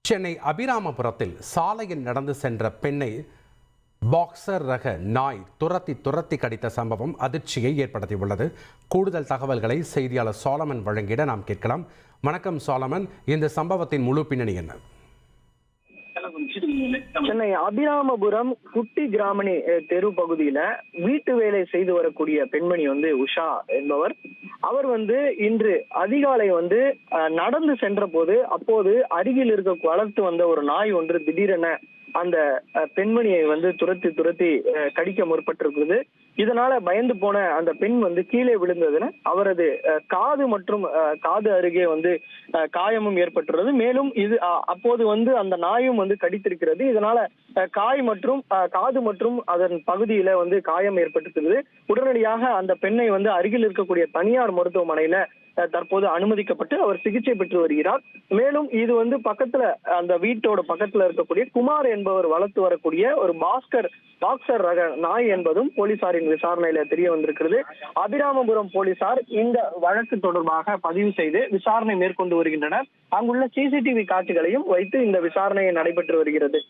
சென்னை அபிராமபுரத்தில் சாலையில் நடந்து சென்ற பெண்ணை பாக்ஸர் ரக நாய் துரத்தி கடித்த சம்பவம் அதிர்ச்சியை ஏற்படுத்தியுள்ளது. கூடுதல் தகவல்களை செய்தியாளர் சாலமன் வழங்கிட நாம் கேட்கலாம். வணக்கம் சாலமன், இந்த சம்பவத்தின் முழு பின்னணி என்ன? சென்னை அபிராமபுரம் குட்டி கிராமணி தெரு பகுதியில வீட்டு வேலை செய்து வரக்கூடிய பெண்மணி உஷா என்பவர். அவர் இன்று அதிகாலை நடந்து சென்ற போது அப்போது அருகில் இருக்க வளர்த்து வந்த ஒரு நாய் ஒன்று திடீரென அந்த பெண்மணியை துரத்தி கடிக்க முற்பட்டிருக்குது. இதனால பயந்து போன அந்த பெண் கீழே விழுந்ததுன்னு அவரது காது மற்றும் காது அருகே காயமும் ஏற்பட்டுள்ளது. மேலும் இது அப்போது அந்த நாயும் கடித்திருக்கிறது. இதனால காய் மற்றும் காது மற்றும் அதன் பகுதியில காயம் ஏற்பட்டிருக்கிறது. உடனடியாக அந்த பெண்ணை அருகில் இருக்கக்கூடிய தனியார் மருத்துவமனையில தற்போது அனுமதிக்கப்பட்டு அவர் சிகிச்சை பெற்று வருகிறார். மேலும் இது பக்கத்துல அந்த வீட்டோட பக்கத்துல இருக்கக்கூடிய குமார் என்பவர் வளர்த்து வரக்கூடிய ஒரு பாக்ஸர் ரக நாய் என்பதும் போலீசாரின் விசாரணையில தெரிய வந்திருக்கிறது. அபிராமபுரம் போலீசார் இந்த வழக்கு தொடர்பாக பதிவு செய்து விசாரணை மேற்கொண்டு வருகின்றனர். அங்குள்ள சிசிடிவி காட்சிகளையும் வைத்து இந்த விசாரணை நடைபெற்று வருகிறது.